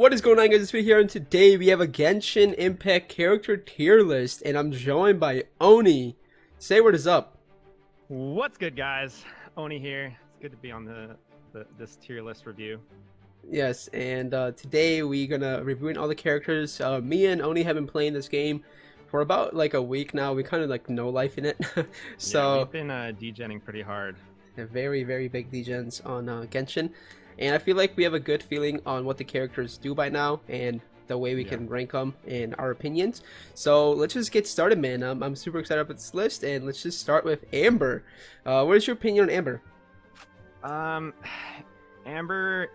What is going on, guys? It's me here, and today we have a Genshin Impact character tier list, and I'm joined by Oni. Say what is up. What's good, guys? Oni here. It's good to be on this tier list review. Yes, and today we're gonna reviewing all the characters. Me and Oni have been playing this game for about like a week now. We kind of like know life in it. So yeah, we've been degenning pretty hard. Very, very big degens on Genshin. And I feel like we have a good feeling on what the characters do by now and the way we can rank them in our opinions. So let's just get started, man. I'm super excited about this list, and let's just start with Amber. What is your opinion on Amber? Amber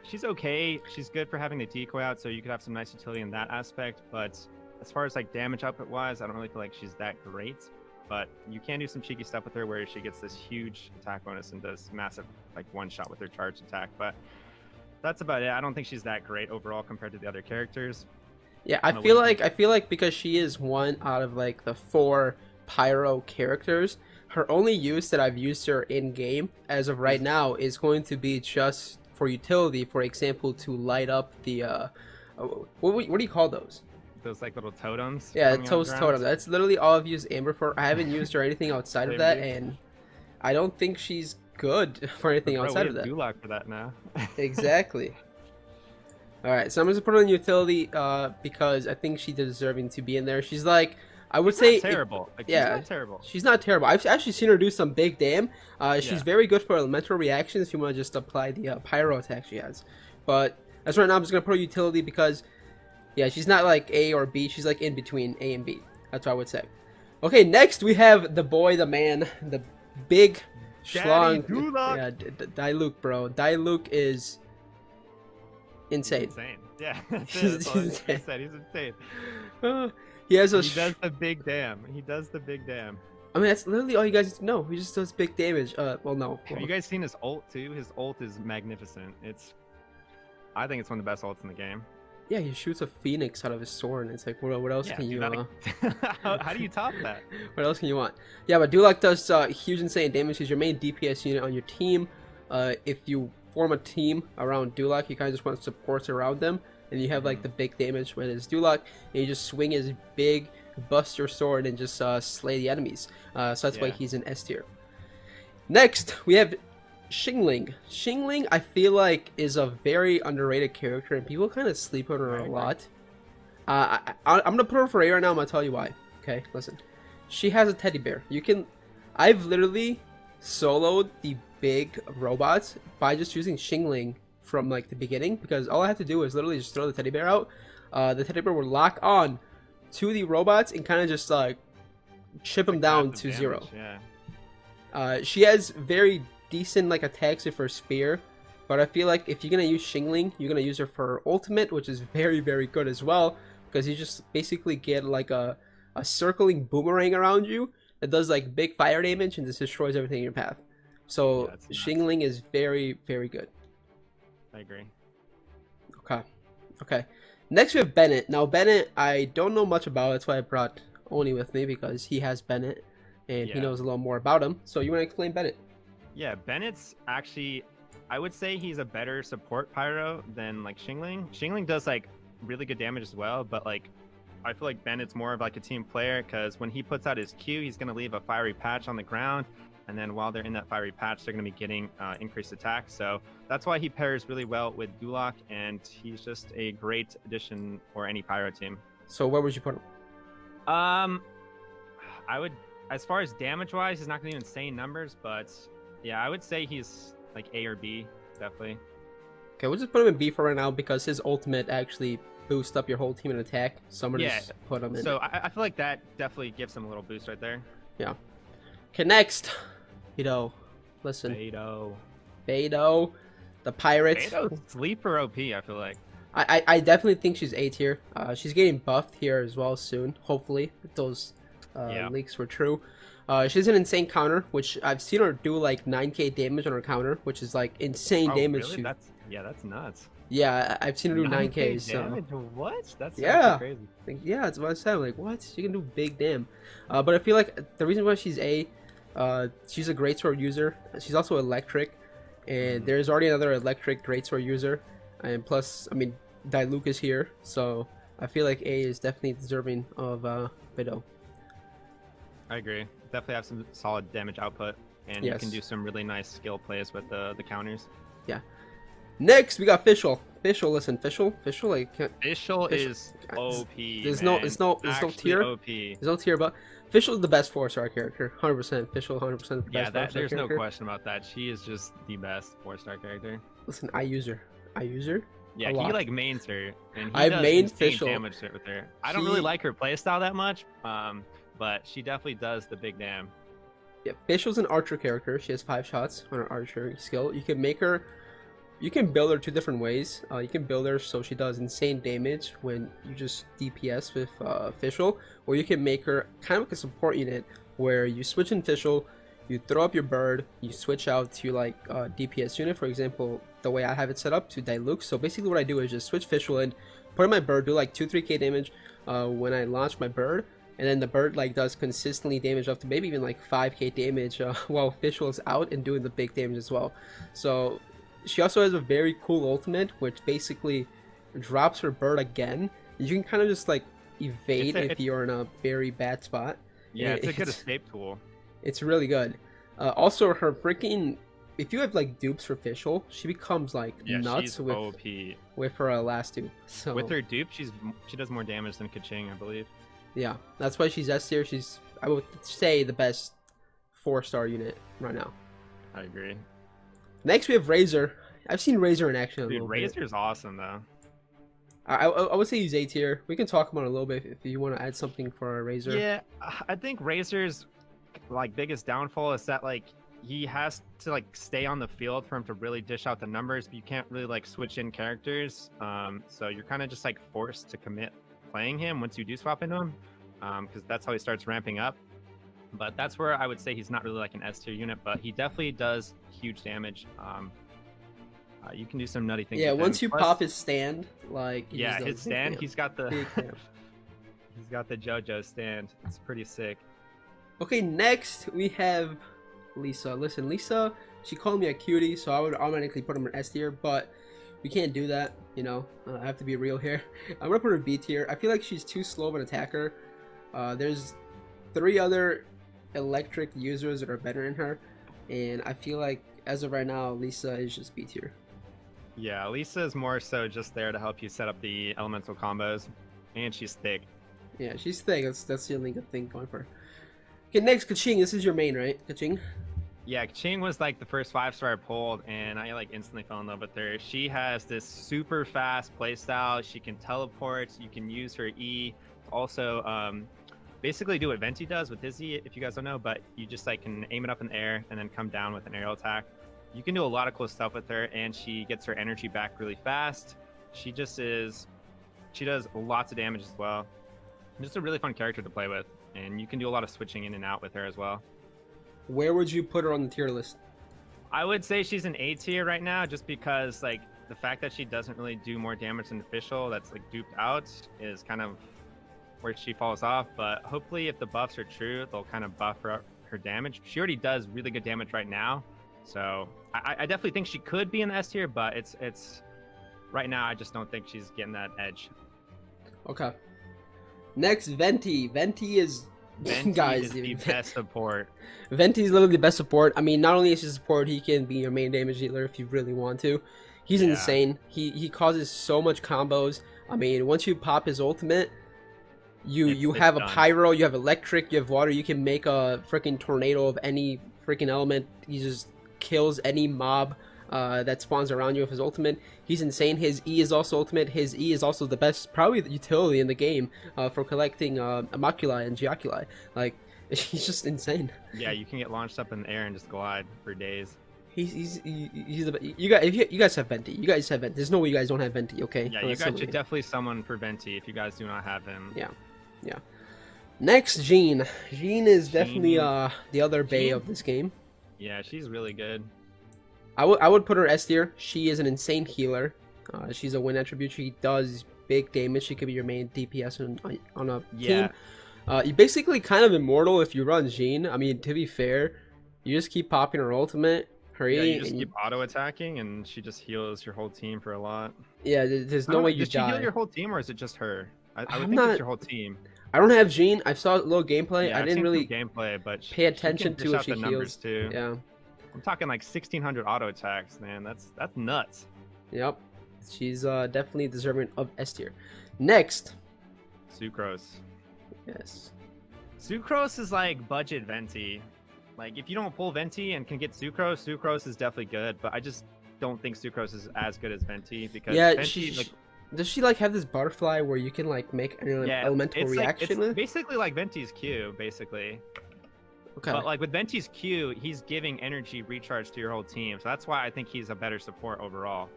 she's okay. She's good for having the decoy out, so you could have some nice utility in that aspect. But as far as like damage output wise, I don't really feel like she's that great. But you can do some cheeky stuff with her where she gets this huge attack bonus and does massive like one shot with her charge attack. But that's about it. I don't think she's that great overall compared to the other characters. Yeah, I feel like because she is one out of like the 4 pyro characters, her only use that I've used her in game as of right now is going to be just for utility. For example, to light up the what do you call those? Those like little totems. Yeah, totem. That's literally all I've used Amber for. I haven't used her anything outside of that, and I don't think she's good for anything outside of that. Duloc for that now. Exactly. All right, so I'm just put her on utility because I think she's deserving to be in there. She's like, I would say, terrible. Like, yeah, she's not terrible. She's not terrible. I've actually seen her do some big damn. She's very good for elemental reactions if you want to just apply the pyro attack she has. But as right now, I'm just gonna put her utility because. Yeah, she's not like A or B. She's like in between A and B. That's what I would say. Okay, next we have the boy, the man, the big schlong. Yeah, Diluc, bro. Diluc is insane. He's insane. Yeah, He's insane. He's insane. He has a. He does the big damn. He does the big damn. I mean, that's literally all you guys need to know. He just does big damage. Well, no. Have you guys seen his ult too? His ult is magnificent. I think it's one of the best ults in the game. Yeah, he shoots a phoenix out of his sword, and it's like, what else can you? How do you top that? What else can you want? Yeah, but Duloc does huge, insane damage. He's your main DPS unit on your team. If you form a team around Duloc, you kind of just want supports around them, and you have like the big damage when it's Duloc, and you just swing his big buster sword and just slay the enemies. So that's why he's in S tier. Next, we have Xingling. Xingling, I feel like, is a very underrated character, and people kind of sleep on her a lot. I'm gonna put her for A right now. I'm gonna tell you why. Okay, listen. She has a teddy bear. I've literally soloed the big robots by just using Xingling from like the beginning, because all I had to do was literally just throw the teddy bear out. The teddy bear would lock on to the robots and kind of just like chip them down to damage, 0. Yeah. She has very decent like attacks with her spear, but I feel like if you're gonna use Xingling, you're gonna use her for her ultimate, which is very, very good as well, because you just basically get like a circling boomerang around you that does like big fire damage and just destroys everything in your path. So Xingling is very, very good. I agree. Okay. Next we have Bennett. Now Bennett, I don't know much about. That's why I brought Oni with me, because he has Bennett and he knows a little more about him. So you want to explain Bennett? Yeah, Bennett's actually, I would say he's a better support pyro than like Xingling. Xingling does like really good damage as well, but like I feel like Bennett's more of like a team player, because when he puts out his Q, he's going to leave a fiery patch on the ground, and then while they're in that fiery patch, they're going to be getting increased attack. So that's why he pairs really well with Duloc, and he's just a great addition for any pyro team. So where would you put him? I would, as far as damage wise, he's not going to do insane numbers, but yeah, I would say he's like A or B, definitely. Okay, we'll just put him in B for right now, because his ultimate actually boosts up your whole team in attack. So I'm gonna just put him in. So I feel like that definitely gives him a little boost right there. Yeah. Okay, next. Beidou. Listen. Beidou. The pirate. Beidou's sleeper OP, I feel like. I definitely think she's A tier. She's getting buffed here as well soon, hopefully, if those leaks were true. She's an insane counter, which I've seen her do like 9k damage on her counter, which is like insane damage. Really? That's nuts. Yeah, I've seen her do 9k. So what? That's crazy. Yeah, that's what I said. I'm like, what? She can do big damn. But I feel like the reason why she's A, she's a greatsword user. She's also electric, and there's already another electric greatsword user. And plus, I mean, Diluc is here, so I feel like A is definitely deserving of Widow. I agree. Definitely have some solid damage output, and you can do some really nice skill plays with the counters. Yeah. Next, we got Fischl. Fischl, listen, Fischl, like Fischl is OP. There's man. no tier. OP. There's no tier, but Fischl is the best 4-star character, 100%. Fischl, 100% the best. Yeah, there's character. no question about that. She is just the best 4-star character. Listen, I use her. Yeah, he like mains her, and he I does main insane Fischl. damage with her. I don't really like her playstyle that much, but she definitely does the big damn. Yeah, Fischl's an archer character. She has 5 shots on her archer skill. You can make her. You can build her 2 different ways. You can build her so she does insane damage when you just DPS with Fischl, or you can make her kind of like a support unit where you switch in Fischl, you throw up your bird, you switch out to like a DPS unit. For example, the way I have it set up to Diluc. So basically what I do is just switch Fischl in, put in my bird, do like 2-3k damage when I launch my bird, and then the bird like does consistently damage up to maybe even like 5k damage while Fischl is out and doing the big damage as well. So she also has a very cool ultimate, which basically drops her bird again. You can kind of just like evade if you're in a very bad spot. Yeah, it's a good escape tool. It's really good. Also, her freaking, if you have like dupes for Fischl, she becomes like nuts with OP. With her last dupe. So with her dupe, she does more damage than Kaching, I believe. Yeah, that's why she's S tier. She's, I would say, the best 4-star unit right now. I agree. Next, we have Razer. I've seen Razer in action. Dude, Razer's awesome though. I would say he's A tier. We can talk about it a little bit if you want to add something for Razer. Yeah, I think Razer's like biggest downfall is that like he has to like stay on the field for him to really dish out the numbers, but you can't really like switch in characters. So you're kind of just like forced to commit playing him once you do swap into him, because that's how he starts ramping up. But that's where I would say he's not really like an S tier unit, but he definitely does huge damage. You can do some nutty things. Yeah, with once him. you Plus, pop his stand, like yeah, his stand, he's got the he's got the JoJo stand. It's pretty sick. Okay, next we have Lisa. Listen, Lisa, she called me a cutie, so I would automatically put him in S tier, but we can't do that, you know. I have to be real here. I'm gonna put her B tier. I feel like she's too slow of an attacker. There's 3 other electric users that are better than her, and I feel like as of right now, Lisa is just B tier. Yeah, Lisa is more so just there to help you set up the elemental combos, and she's thick. Yeah, she's thick. That's the only good thing going for her. Okay, next, Kaching. This is your main, right? Kaching? Yeah, Kaching was like the first 5-star I pulled, and I like instantly fell in love with her. She has this super fast playstyle. She can teleport. You can use her E. Also, basically do what Venti does with his E, if you guys don't know, but you just like can aim it up in the air and then come down with an aerial attack. You can do a lot of cool stuff with her, and she gets her energy back really fast. She does lots of damage as well. Just a really fun character to play with, and you can do a lot of switching in and out with her as well. Where would you put her on the tier list? I would say she's an A tier right now, just because like the fact that she doesn't really do more damage than Fischl that's like duped out is kind of where she falls off. But hopefully if the buffs are true, they'll kind of buff her damage. She already does really good damage right now, so I definitely think she could be in the S tier, but it's right now I just don't think she's getting that edge. Okay. Next, Venti. Venti is guys, the best support. Venti's literally the best support. I mean, not only is he support, he can be your main damage dealer if you really want to. He's insane. He causes so much combos. I mean, once you pop his ultimate, you have a pyro, you have electric, you have water. You can make a freaking tornado of any freaking element. He just kills any mob that spawns around you with his ultimate. He's insane. His E is also ultimate. His E is also the best, probably the utility in the game for collecting Immaculate and Giaculi. Like, he's just insane. Yeah, you can get launched up in the air and just glide for days. He's the, you guys, if you guys have Venti. You guys have Venti. There's no way you guys don't have Venti, okay? Yeah, you guys should definitely summon for Venti if you guys do not have him. Yeah. Next, Jean. Jean is definitely the other Bay of this game. Yeah, she's really good. I would put her S tier. She is an insane healer. She's a win attribute. She does big damage. She could be your main DPS on a team. You're basically kind of immortal if you run Jean. I mean, to be fair, you just keep popping her ultimate. her Yeah, E, you just and keep auto attacking, and she just heals your whole team for a lot. yeah, there's I no don't way know, you does she heal die. your whole team, or is it just her? I would I'm think it's not. your whole team. I don't have Jean. I saw a little gameplay. Yeah, I I've didn't seen some really gameplay, but pay she can attention dish to if out she the numbers heals. too. Yeah. I'm talking like 1600 auto attacks, man. That's nuts. Yep. She's definitely deserving of S tier. Next. Sucrose. Yes. Sucrose is like budget Venti. Like if you don't pull Venti and can get Sucrose, Sucrose is definitely good. But I just don't think Sucrose is as good as Venti because Yeah, Venti like does she like have this butterfly where you can like make an yeah, elemental it's like reaction it's with? basically like Venti's Q basically. Okay. But like with Venti's Q, he's giving energy recharge to your whole team. So that's why I think he's a better support overall.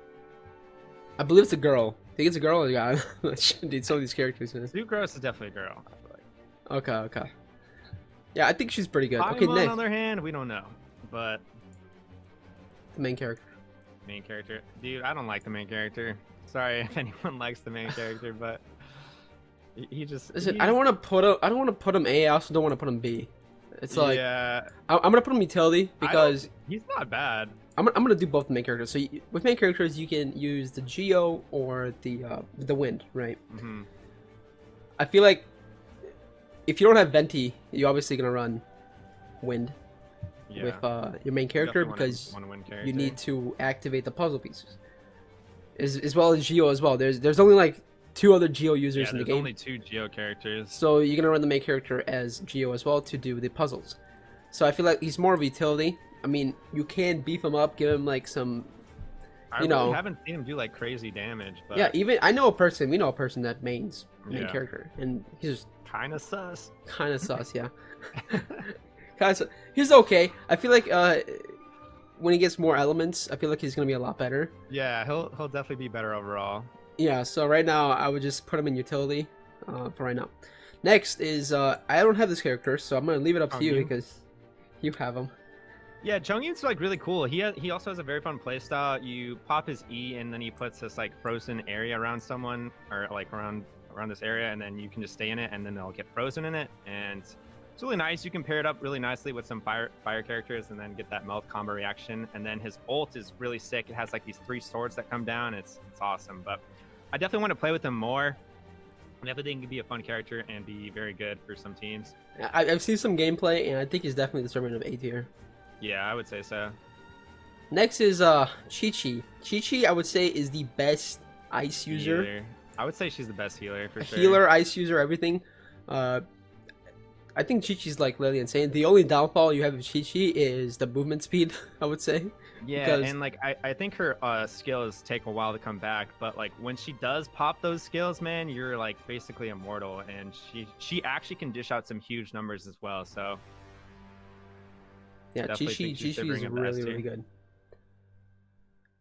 I believe it's a girl. I think it's a girl or a guy. Dude, some of these characters, man. Sucrose is definitely a girl. I feel like. Okay, okay. Yeah, I think she's pretty good. Okay, Paimon, next. on the other hand, we don't know. But The main character. main character, dude, I don't like the main character. Sorry if anyone likes the main character, but he just. Listen, I don't want to put him. I don't want to put him A. I also don't want to put him B. It's like yeah, I'm gonna put him utility because he's not bad. I'm gonna do both the main characters. So with main characters, you can use the Geo or the Wind, right? Hmm. I feel like if you don't have Venti, you're obviously gonna run Wind Yeah. with your main character because you need to activate the puzzle pieces, as well as Geo as well. There's only like 2 other Geo users Yeah, in the there's game, only 2 Geo characters. so you're gonna run the main character as Geo as well to do the puzzles. So I feel like he's more of a utility. I mean, you can beef him up, give him like some, I you really know. haven't seen him do like crazy damage, but Yeah, even we know a person that main Yeah. character, and he's just kind of sus. kind of sus, yeah. Kind of, he's okay. I feel like when he gets more elements, I feel like he's gonna be a lot better. Yeah, he'll definitely be better overall. Yeah, so right now I would just put him in utility for right now. Next is I don't have this character, so I'm gonna leave it up to you Jungkook. because you have him. Yeah, Jungkook's like really cool. He also has a very fun playstyle. You pop his E and then he puts this like frozen area around someone or like around this area, and then you can just stay in it, and then they'll get frozen in it. And it's really nice. You can pair it up really nicely with some fire characters, and then get that melt combo reaction. And then his ult is really sick. It has like these 3 swords that come down. It's awesome. But I definitely want to play with him more. I definitely think he could be a fun character and be very good for some teams. I've seen some gameplay, and I think he's definitely deserving of A tier. Yeah, I would say so. Next is Chi-Chi. Chi-Chi, I would say, is the best ice user. Healer. I would say she's the best healer for sure. Healer, ice user, everything. I think Chi-Chi's like literally insane. The only downfall you have with Chi-Chi is the movement speed, I would say. Yeah, because... and like I think her skills take a while to come back, but like when she does pop those skills, man, you're like basically immortal, and she actually can dish out some huge numbers as well. So yeah, definitely Chi-Chi is delivering a really, best really here. good.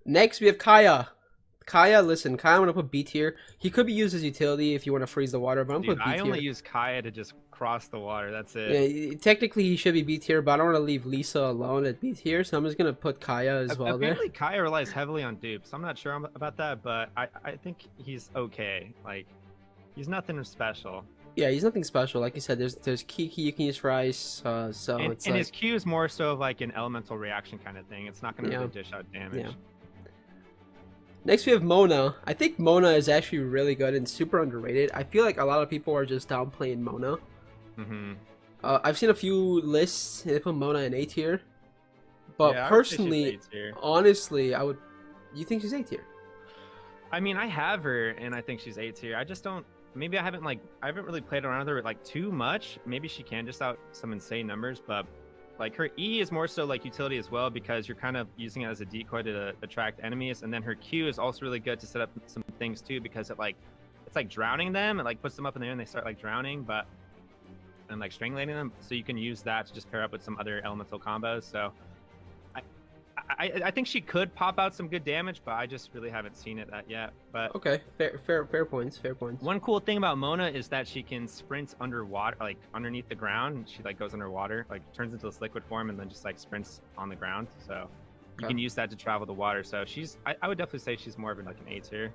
Next, we have Kaya. Kaya, listen, Kaya I'm going to put B tier. He could be used as utility if you want to freeze the water, but I'm going to Dude, put B tier. I only use Kaya to just cross the water. That's it. Yeah, technically he should be B tier, but I don't want to leave Lisa alone at B tier, so I'm just going to put Kaya as well there. Apparently, Kaya relies heavily on dupes. I'm not sure about that, but I think he's okay. Like, he's nothing special. Yeah, he's nothing special. Like you said, there's Kiki you can use for ice, so And, it's and like... his Q is more so of like an elemental reaction kind of thing. It's not going to Yeah. really dish out damage. Yeah. Next we have Mona. I think Mona is actually really good and super underrated. I feel like a lot of people are just downplaying Mona. Mm-hmm. I've seen a few lists and they put Mona in A tier. But Yeah, I would say she's personally, A tier. honestly, I would... You think she's A tier? I mean, I have her, and I think she's A tier. I just don't. Maybe I haven't really played around with her like too much. Maybe she can just out some insane numbers, but like her E is more so like utility as well, because you're kind of using it as a decoy to attract enemies, and then her Q is also really good to set up some things too, because it's like drowning them. It like puts them up in the air and they start like drowning, and like strangulating them. So you can use that to just pair up with some other elemental combos. So I think she could pop out some good damage, but I just really haven't seen it that yet. But Okay, fair points, fair points. one cool thing about Mona is that she can sprint underwater, like underneath the ground. She like goes underwater, like turns into this liquid form, and then just like sprints on the ground. So you Okay. can use that to travel the water. So I would definitely say she's more of like an A tier.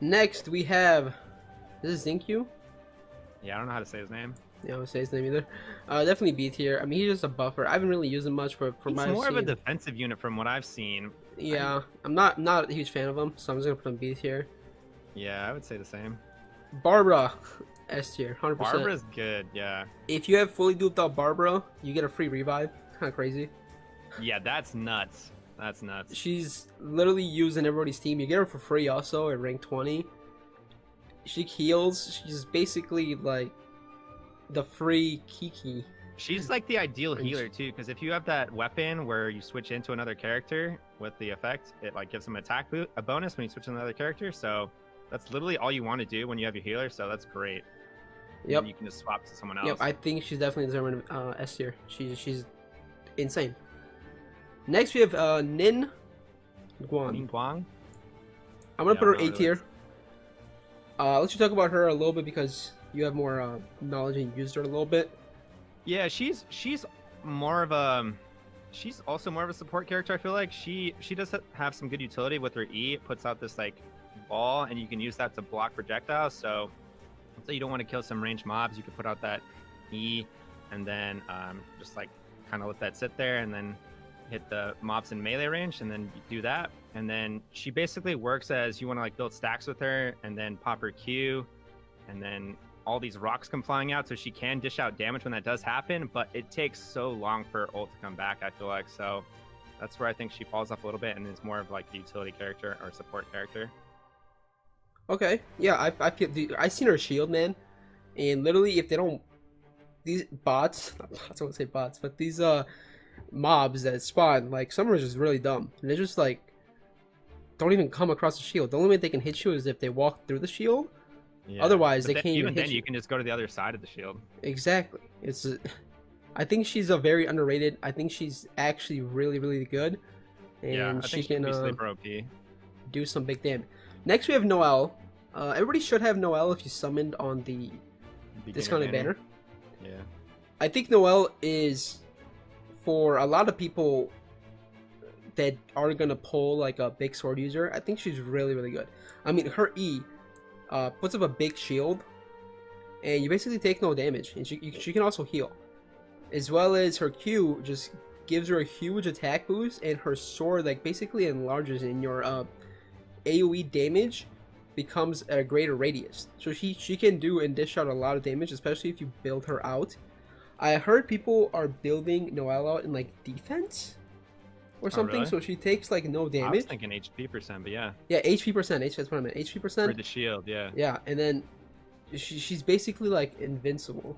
Next we have... This is Zinkyu? Yeah, I don't know how to say his name. Yeah, I would say his name either. Definitely B tier. I mean, he's just a buffer. I haven't really used him much, but from He's what I've more of a seen, defensive unit from what I've seen. yeah, I'm not a huge fan of him, so I'm just gonna put him B tier. Yeah, I would say the same. Barbara, S tier, 100%. Barbara's good, yeah. If you have fully duped out Barbara, you get a free revive. Kind of crazy. Yeah, that's nuts. That's nuts. She's literally used in everybody's team. You get her for free also at rank 20. She heals. She's basically like the free Kiki. She's like the ideal healer too, because if you have that weapon where you switch into another character with the effect, it like gives them attack a bonus when you switch to another character. So that's literally all you want to do when you have your healer. So that's great. Yep. And you can just swap to someone else. Yep. I think she's definitely deserving S tier. She's insane. Next we have Nin Guan. Nin Guan. I'm gonna put her A really tier. Let's just talk about her a little bit because you have more knowledge and used her a little bit. Yeah, she's more of a she's also more of a support character. I feel like she does have some good utility with her E. It puts out this like ball, and you can use that to block projectiles. So let's say you don't want to kill some ranged mobs, you can put out that E, and then just like kind of let that sit there, and then hit the mobs in melee range, and then you do that. And then she basically works as you want to like build stacks with her, and then pop her Q, and then all these rocks come flying out, so she can dish out damage when that does happen, but it takes so long for her ult to come back, I feel like. So that's where I think she falls off a little bit and is more of like a utility character or support character. Okay, yeah, I seen her shield, man, and literally if they don't, these bots, I don't want to say bots, but these mobs that spawn, like some are just really dumb, and they're just like don't even come across the shield. The only way they can hit you is if they walk through the shield. Yeah. Otherwise, they then, can't even hit then you. you can just go to the other side of the shield. Exactly. I think she's a very underrated. I think she's actually really, really good, and Yeah, I she think can be sleeper OP. do some big damage. Next, we have Noel. Everybody should have Noel if you summoned on the discounted banner. Yeah. I think Noel is, for a lot of people that are gonna pull like a big sword user, I think she's really, really good. I mean, her E puts up a big shield, and you basically take no damage, and she can also heal, as well as her Q just gives her a huge attack boost, and her sword like basically enlarges, in your AoE damage becomes a greater radius. So she can do and dish out a lot of damage, especially if you build her out. I heard people are building Noel out in like defense or something, really? so she takes like no damage. I was thinking HP percent, but yeah. Yeah, HP percent. That's what I meant. HP percent. For the shield, yeah. Yeah, and then she's basically like invincible.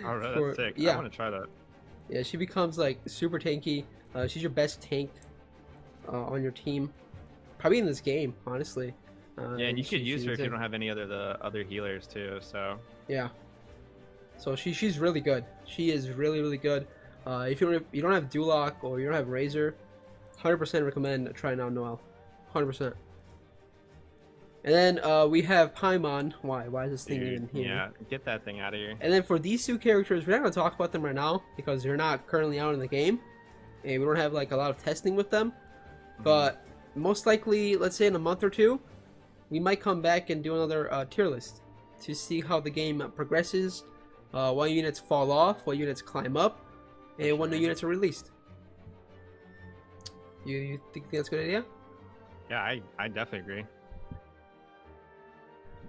Oh, really? That's sick. Yeah. I want to try that. Yeah, she becomes like super tanky. She's your best tank on your team, probably in this game, honestly. Yeah, and you could use her if you don't have any other other healers too. So yeah, so she's really good. She is really, really good. If you don't have Duloc or you don't have Razer, 100% recommend trying out Noel, 100%. And then we have Paimon. Why is this thing even here? Yeah, get that thing out of here. And then for these two characters, we're not going to talk about them right now because they're not currently out in the game, and we don't have like a lot of testing with them. But most likely, let's say in a month or two, we might come back and do another tier list to see how the game progresses, what units fall off, what units climb up, and what new units are released. You think that's a good idea? Yeah, I definitely agree.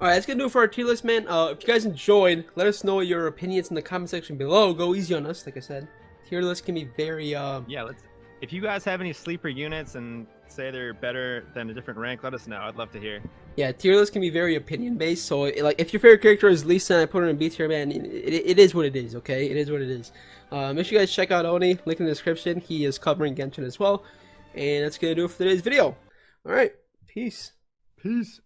Alright, that's gonna do it for our tier list, man. If you guys enjoyed, let us know your opinions in the comment section below. Go easy on us, like I said. Tier list can be very Yeah, if you guys have any sleeper units and say they're better than a different rank, let us know. I'd love to hear. Yeah, tier list can be very opinion based. So like, if your favorite character is Lisa and I put her in B tier, man, it is what it is. Okay, it is what it is. Make sure you guys check out Oni. Link in the description. He is covering Genshin as well. And that's gonna do it for today's video. All right, peace. Peace.